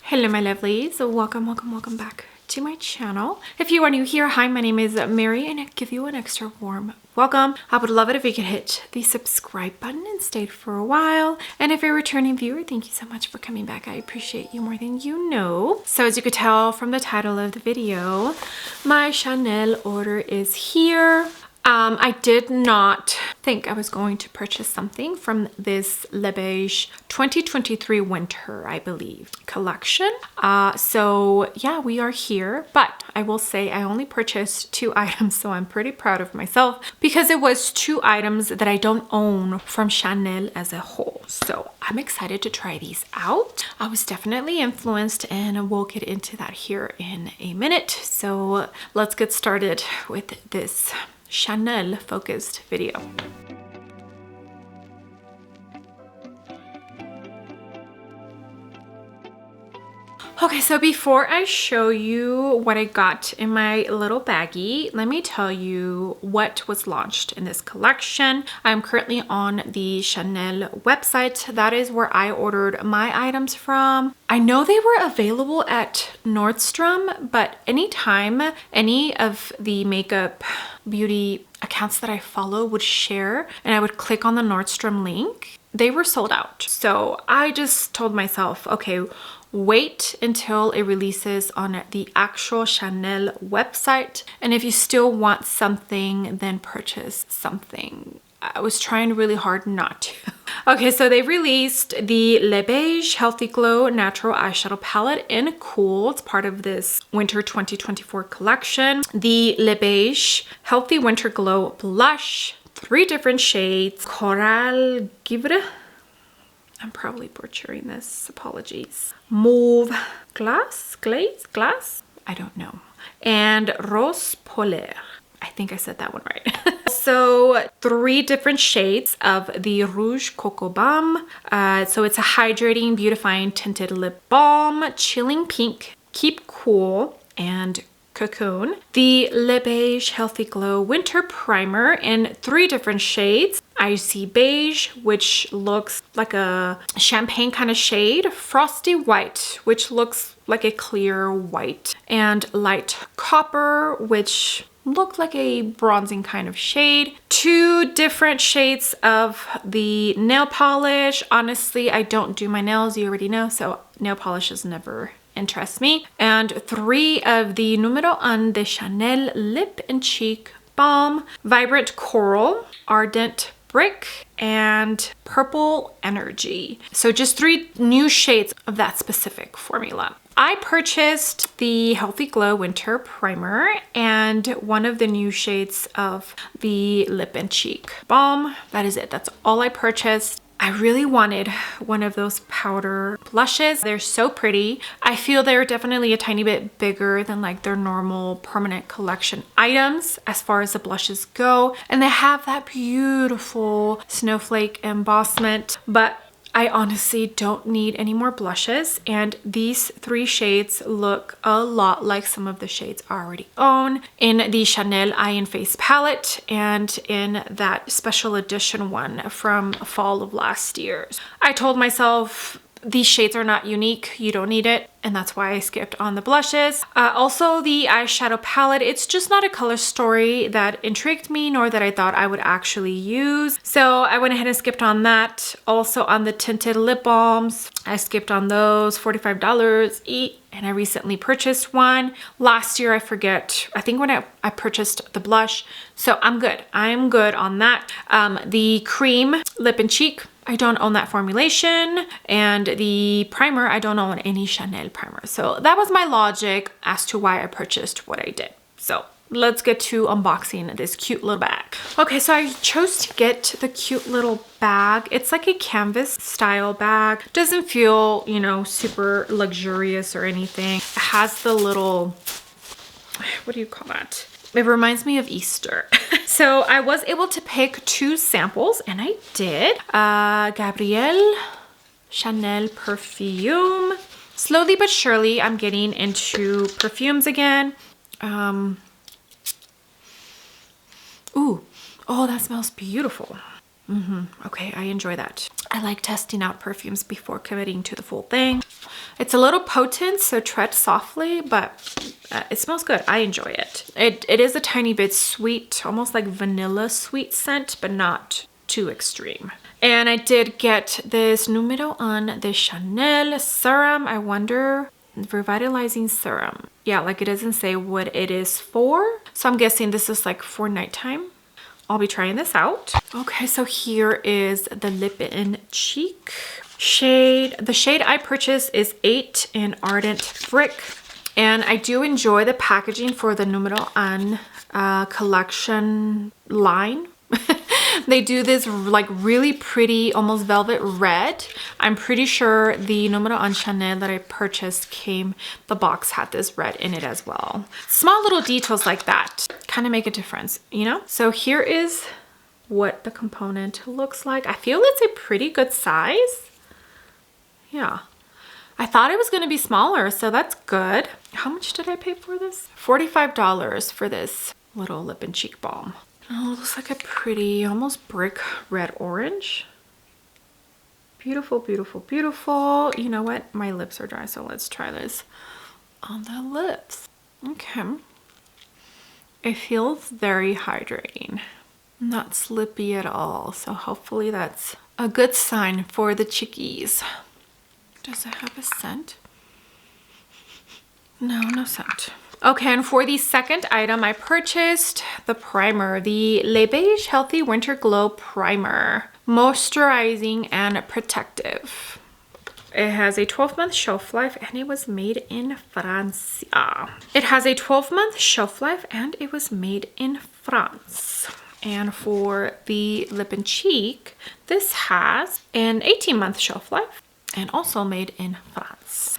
Hello my lovelies, welcome back to my channel. If you are new here, hi, my name is Mary and I give you an extra warm welcome. I would love it if you could hit the subscribe button and stay for a while. And if you're a returning viewer, thank you so much for coming back. I appreciate you more than you know. So as you could tell from the title of the video, my Chanel order is here. I did not think I was going to purchase something from this Les Beiges 2023 Winter, I believe, collection. So yeah, we are here, but I will say I only purchased 2 items, so I'm pretty proud of myself because it was 2 items that I don't own from Chanel as a whole. So I'm excited to try these out. I was definitely influenced and we'll get into that here in a minute. So let's get started with this Chanel focused video. Okay, so before I show you what I got in my little baggie, let me tell you what was launched in this collection. I'm currently on the Chanel website. That is where I ordered my items from. I know they were available at Nordstrom, but anytime any of the makeup beauty accounts that I follow would share and I would click on the Nordstrom link, they were sold out. So I just told myself, okay, wait until it releases on the actual Chanel website. And if you still want something, then purchase something. I was trying really hard not to. Okay, so they released the Les Beiges Healthy Glow Natural Eyeshadow Palette in Cool. It's part of this Winter 2024 collection. The Les Beiges Healthy Winter Glow Blush, 3 different shades. Coral Givre. I'm probably butchering this, apologies. Mauve Glace? I don't know. And Rose Polaire. I think I said that one right. So 3 different shades of the Rouge Coco Balm. So it's a hydrating, beautifying tinted lip balm, chilling pink, keep cool, and cocoon. The Les Beiges Healthy Glow Winter Primer in 3 different shades. Icy Beige, which looks like a champagne kind of shade. Frosty White, which looks like a clear white. And Light Copper, which looked like a bronzing kind of shade. 2 different shades of the nail polish. Honestly, I don't do my nails, you already know, so nail polishes never interest me. And 3 of the Numero 1 de Chanel Lip and Cheek Balm, Vibrant Coral, Ardent Brick, and Purple Energy. So just 3 new shades of that specific formula. I purchased the Healthy Glow Winter Primer and 1 of the new shades of the Lip and Cheek Balm. That is it. That's all I purchased. I really wanted one of those powder blushes. They're so pretty. I feel they're definitely a tiny bit bigger than like their normal permanent collection items as far as the blushes go. And they have that beautiful snowflake embossment, but I honestly don't need any more blushes, and these 3 shades look a lot like some of the shades I already own in the Chanel Eye and Face palette and in that special edition one from fall of last year. I told myself these shades are not unique, you don't need it, and that's why I skipped on the blushes. Also, the eyeshadow palette, it's just not a color story that intrigued me nor that I thought I would actually use. So I went ahead and skipped on that. Also on the tinted lip balms, I skipped on those, $45 each. And I recently purchased one. Last year, I forget, I think when I purchased the blush. So I'm good. I'm good on that. The cream lip and cheek, I don't own that formulation. And the primer, I don't own any Chanel primer. So that was my logic as to why I purchased what I did. So let's get to unboxing this cute little bag. Okay, so I chose to get the cute little bag. It's like a canvas style bag. Doesn't feel, you know, super luxurious or anything. It has the little, what do you call that? It reminds me of Easter. So I was able to pick 2 samples and I did. Gabrielle Chanel perfume. Slowly but surely, I'm getting into perfumes again. Ooh, oh, that smells beautiful. Okay, I enjoy that. I like testing out perfumes before committing to the full thing. It's a little potent, so tread softly, but it smells good. I enjoy it. It is a tiny bit sweet, almost like vanilla sweet scent, but not too extreme. And I did get this numero un de Chanel serum. I wonder, revitalizing serum. Yeah, like it doesn't say what it is for. So I'm guessing this is like for nighttime. I'll be trying this out. Okay, so here is the lip and cheek shade. The shade I purchased is 8 in Ardent Brick. And I do enjoy the packaging for the numero un collection line. They do this like really pretty, almost velvet red. I'm pretty sure the numero un Chanel that I purchased the box had this red in it as well. Small little details like that kind of make a difference, you know? So here is what the component looks like. I feel it's a pretty good size. Yeah. I thought it was going to be smaller, so that's good. How much did I pay for this? $45 for this little lip and cheek balm. Oh, it looks like a pretty, almost brick red orange. Beautiful, beautiful, beautiful. You know what? My lips are dry, so let's try this on the lips. Okay. It feels very hydrating. Not slippy at all, so hopefully that's a good sign for the chickies. Does it have a scent? No, no scent. Okay, and for the second item, I purchased the primer, the Les Beiges Healthy Winter Glow Primer. Moisturizing and protective. It has a 12-month shelf life and it was made in France. It has a 12-month shelf life and it was made in France. And for the lip and cheek, this has an 18-month shelf life and also made in France.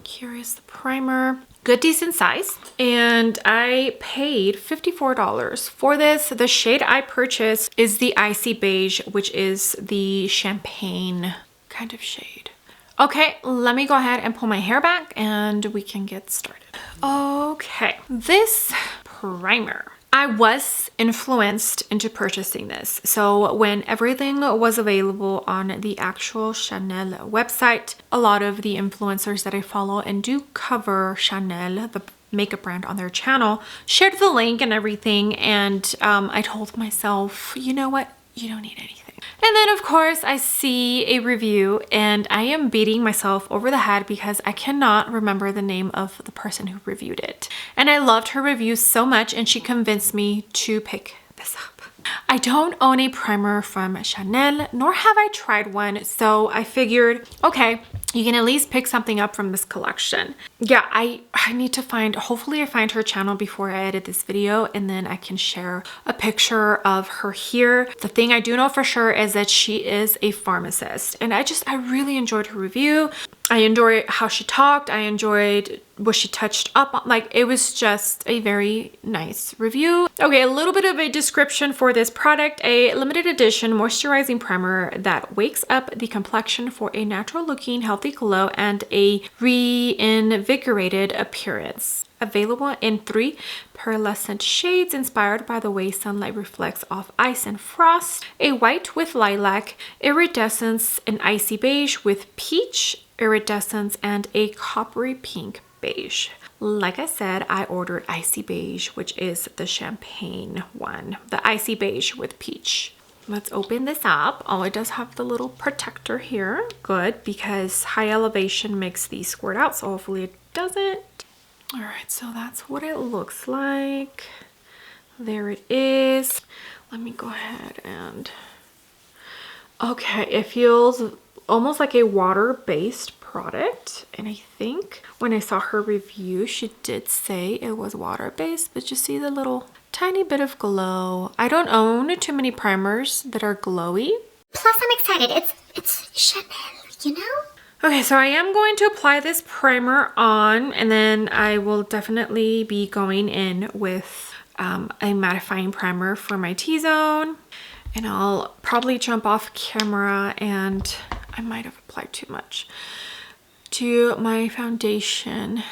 Here is the primer. Good decent size, and I paid $54 for this. The shade I purchased is the Icy Beige, which is the champagne kind of shade. Okay, let me go ahead and pull my hair back and we can get started. Okay, this primer, I was influenced into purchasing this. So when everything was available on the actual Chanel website, a lot of the influencers that I follow and do cover Chanel, the makeup brand, on their channel, shared the link and everything. And I told myself, you know what? You don't need anything. And then of course I see a review and I am beating myself over the head because I cannot remember the name of the person who reviewed it. And I loved her review so much and she convinced me to pick this up. I don't own a primer from Chanel, nor have I tried one. So I figured, okay, you can at least pick something up from this collection. Yeah, I need to find, hopefully I find her channel before I edit this video and then I can share a picture of her here. The thing I do know for sure is that she is a pharmacist and I really enjoyed her review. I enjoyed how she talked. I enjoyed what she touched up on. Like, it was just a very nice review. Okay, a little bit of a description for this product. A limited edition moisturizing primer that wakes up the complexion for a natural looking healthy glow and a reinvigorated appearance. Available in 3 pearlescent shades inspired by the way sunlight reflects off ice and frost. A white with lilac, iridescence, an icy beige with peach, iridescence, and a coppery pink beige. Like I said, I ordered Icy Beige, which is the champagne one. The Icy Beige with peach. Let's open this up. Oh, it does have the little protector here. Good, because high elevation makes these squirt out, so hopefully it doesn't. All right, so that's what it looks like. There it is. Let me go ahead and... Okay, it feels almost like a water-based product, and I think when I saw her review she did say it was water-based, but you see the little tiny bit of glow. I don't own too many primers that are glowy. Plus I'm excited, it's Chanel, you know? Okay, so I am going to apply this primer on, and then I will definitely be going in with a mattifying primer for my T-zone. And I'll probably jump off camera, and I might have applied too much to my foundation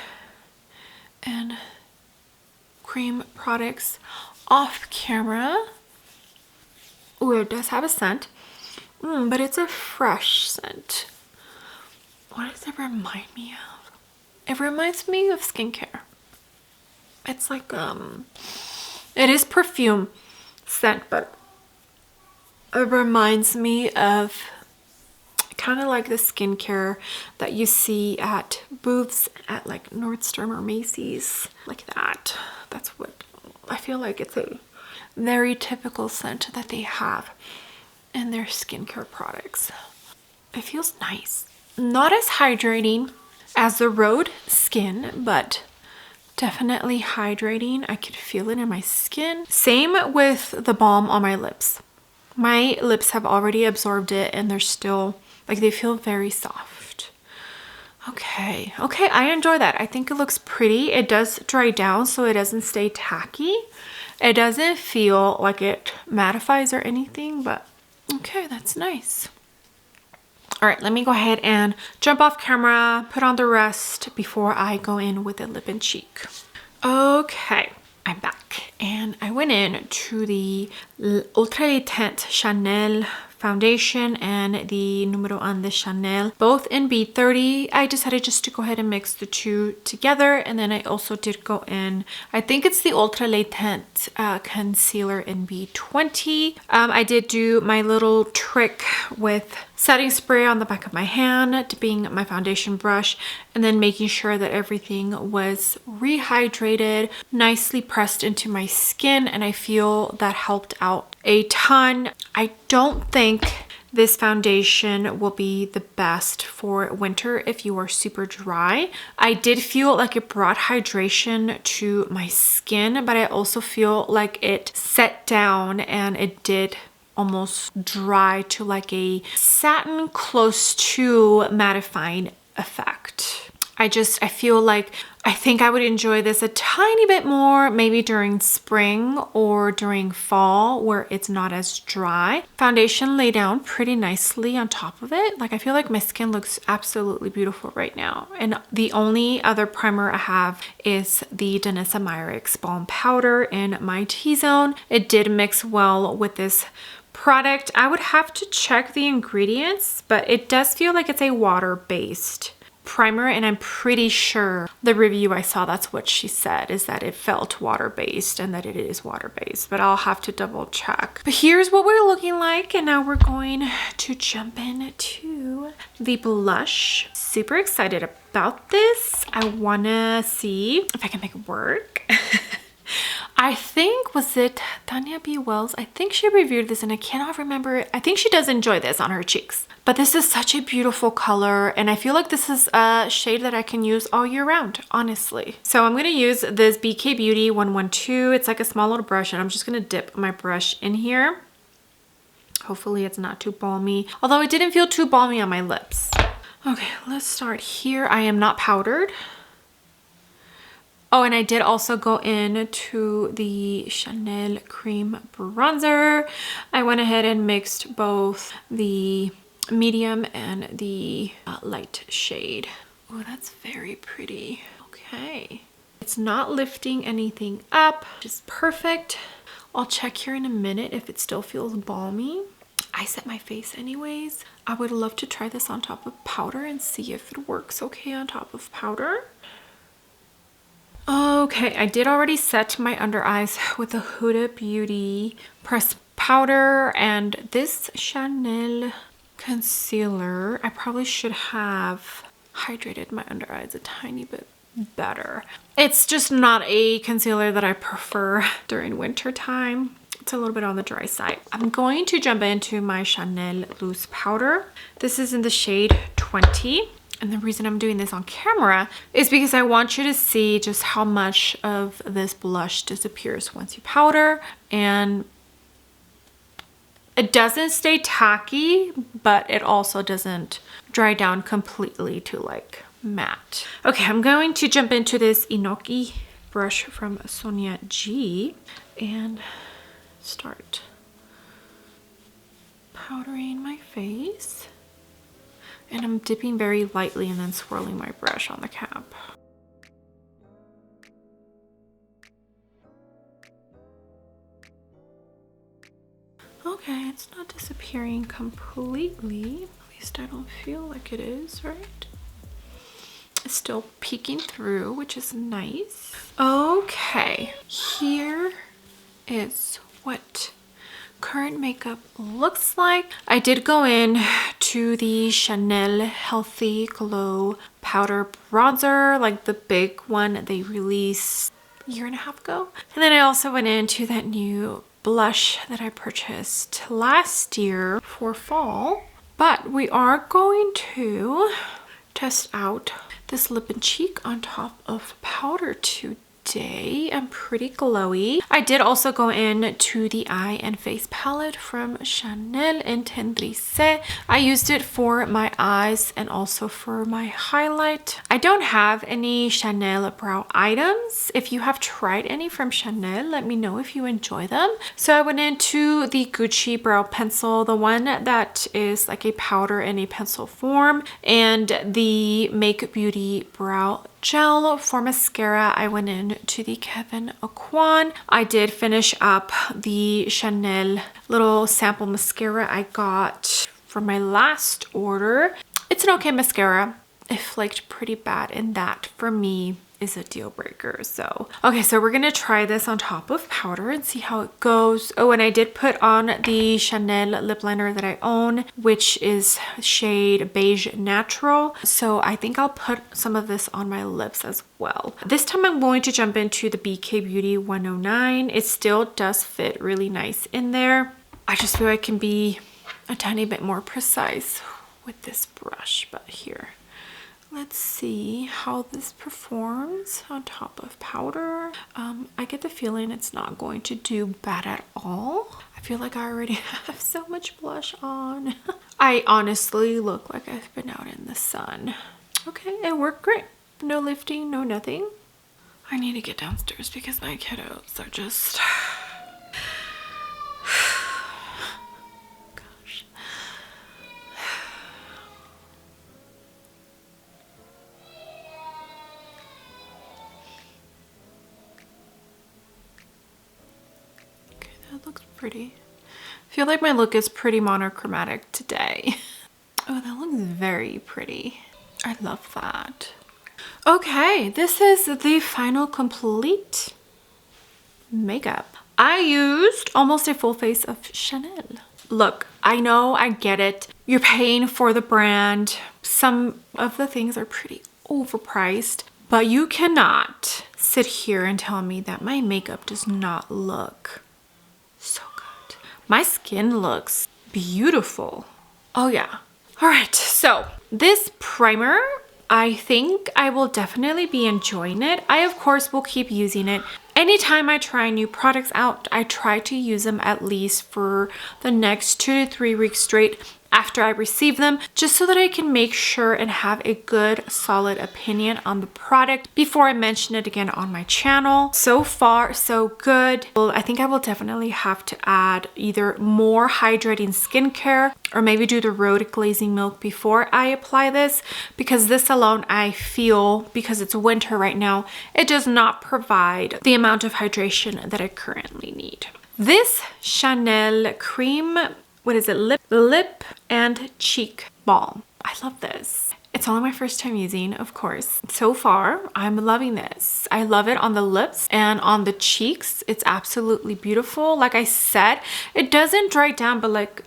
and cream products off camera. Ooh, it does have a scent, but it's a fresh scent. What does it remind me of? It reminds me of skincare. It's like, it is perfume scent, but it reminds me of kind of like the skincare that you see at booths at like Nordstrom or Macy's, like that. That's what I feel like. It's a very typical scent that they have in their skincare products. It feels nice. Not as hydrating as the Rhode Skin, but definitely hydrating. I could feel it in my skin. Same with the balm on my lips. My lips have already absorbed it and they're still, like, they feel very soft. Okay, I enjoy that. I think it looks pretty. It does dry down so it doesn't stay tacky. It doesn't feel like it mattifies or anything, but okay, that's nice. All right, let me go ahead and jump off camera, put on the rest before I go in with the lip and cheek. Okay, I'm back and I went in to the Ultra Teint Chanel foundation and the Numero 1 de Chanel, both in B30. I decided just to go ahead and mix the two together, and then I also did go in, I think it's the Ultra Teint concealer in B20. I did do my little trick with setting spray on the back of my hand, dipping my foundation brush, and then making sure that everything was rehydrated, nicely pressed into my skin, and I feel that helped out a ton. I don't think this foundation will be the best for winter if you are super dry. I did feel like it brought hydration to my skin, but I also feel like it set down and it did almost dry to like a satin close to mattifying effect. I feel like I think I would enjoy this a tiny bit more maybe during spring or during fall where it's not as dry. Foundation lay down pretty nicely on top of it. Like, I feel like my skin looks absolutely beautiful right now. And the only other primer I have is the Danessa Myricks Balm Powder in my T-zone. It did mix well with this product. I would have to check the ingredients, but it does feel like it's a water-based primer, and I'm pretty sure the review I saw, that's what she said, is that it felt water-based and that it is water-based, but I'll have to double check. But here's what we're looking like, and now we're going to jump into the blush. Super excited about this. I wanna see if I can make it work. I think, was it Tanya B. Wells? I think she reviewed this and I cannot remember it. I think she does enjoy this on her cheeks. But this is such a beautiful color and I feel like this is a shade that I can use all year round, honestly. So I'm going to use this BK Beauty 112. It's like a small little brush and I'm just going to dip my brush in here. Hopefully it's not too balmy, although it didn't feel too balmy on my lips. Okay, let's start here. I am not powdered. Oh, and I did also go in to the Chanel Cream Bronzer. I went ahead and mixed both the medium and the light shade. Oh, that's very pretty. Okay. It's not lifting anything up, just perfect. I'll check here in a minute if it still feels balmy. I set my face anyways. I would love to try this on top of powder and see if it works okay on top of powder. Okay, I did already set my under eyes with the Huda Beauty pressed powder and this Chanel concealer. I probably should have hydrated my under eyes a tiny bit better. It's just not a concealer that I prefer during winter time. It's a little bit on the dry side. I'm going to jump into my Chanel loose powder. This is in the shade 20. And the reason I'm doing this on camera is because I want you to see just how much of this blush disappears once you powder. And it doesn't stay tacky, but it also doesn't dry down completely to like matte. Okay, I'm going to jump into this Inoki brush from Sonia G and start powdering my face. And I'm dipping very lightly and then swirling my brush on the cap. Okay, it's not disappearing completely. At least I don't feel like it is, right? is still peeking through, which is nice. Okay, here is what current makeup looks like. I did go in to the Chanel Healthy Glow Powder Bronzer, like the big one they released a year and a half ago. And then I also went into that new blush that I purchased last year for fall. But we are going to test out this lip and cheek on top of powder today. I'm pretty glowy. I did also go in to the eye and face palette from Chanel in Tendrisse. I used it for my eyes and also for my highlight. I don't have any Chanel brow items. If you have tried any from Chanel, let me know if you enjoy them. So I went into the Gucci brow pencil, the one that is like a powder in a pencil form, and the Make Beauty brow gel. For mascara, I went in to the Kevyn Aucoin. I did finish up the Chanel little sample mascara I got from my last order. It's an okay mascara. It flaked pretty bad, and that for me is a deal breaker. So okay, so we're gonna try this on top of powder and see how it goes. Oh, and I did put on the Chanel lip liner that I own, which is shade Beige Natural. So I think I'll put some of this on my lips as well. This time I'm going to jump into the BK Beauty 109. It still does fit really nice in there. I just feel I can be a tiny bit more precise with this brush, but here. Let's see how this performs on top of powder. I get the feeling it's not going to do bad at all. I feel like I already have so much blush on. I honestly look like I've been out in the sun. Okay, it worked great. No lifting, no nothing. I need to get downstairs because my kiddos are just... looks pretty. I feel like my look is pretty monochromatic today. Oh, that looks very pretty. I love that. Okay, this is the final complete makeup. I used almost a full face of Chanel. Look, I know, I get it. You're paying for the brand. Some of the things are pretty overpriced, but you cannot sit here and tell me that my makeup does not look so good. My skin looks beautiful. Oh yeah. All right, so this primer, I think I will definitely be enjoying it. I of course will keep using it. Anytime I try new products out, I try to use them at least for the next 2 to 3 weeks straight after I receive them, just so that I can make sure and have a good solid opinion on the product before I mention it again on my channel. So far so good. Well, I think I will definitely have to add either more hydrating skincare or maybe do the road glazing milk before I apply this, because this alone, I feel, because it's winter right now, it does not provide the amount of hydration that I currently need. This Chanel cream, what is it? Lip and cheek balm. I love this. It's only my first time using, of course. So far, I'm loving this. I love it on the lips and on the cheeks. It's absolutely beautiful. Like I said, it doesn't dry down, but like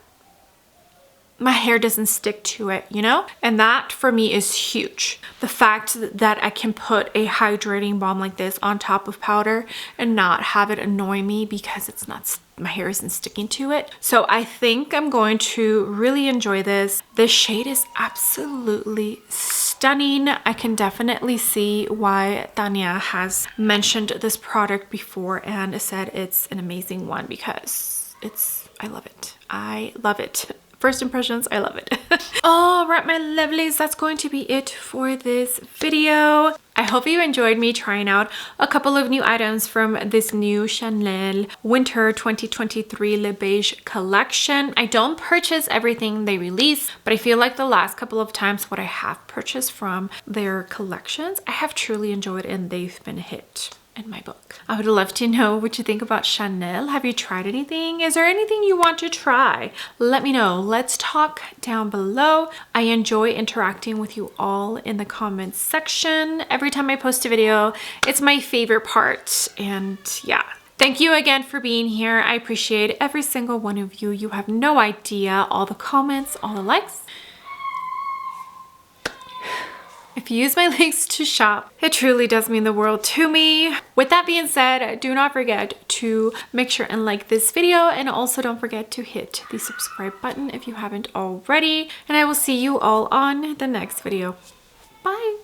my hair doesn't stick to it, you know? And that for me is huge. The fact that I can put a hydrating balm like this on top of powder and not have it annoy me because it's not, my hair isn't sticking to it. So I think I'm going to really enjoy this. This shade is absolutely stunning. I can definitely see why Tanya has mentioned this product before and said it's an amazing one, because I love it. I love it. First impressions, I love it. All right, my lovelies, that's going to be it for this video. I hope you enjoyed me trying out a couple of new items from this new Chanel Winter 2023 Les Beiges collection. I don't purchase everything they release, but I feel like the last couple of times what I have purchased from their collections, I have truly enjoyed and they've been a hit. in my book. I would love to know what you think about Chanel. Have you tried anything? Is there anything you want to try? Let me know. Let's talk down below. I enjoy interacting with you all in the comments section. Every time I post a video, it's my favorite part. And yeah. Thank you again for being here. I appreciate every single one of you. You have no idea. All the comments, all the likes. If you use my links to shop, it truly does mean the world to me. With that being said, do not forget to make sure and like this video, and also don't forget to hit the subscribe button if you haven't already. And I will see you all on the next video. Bye.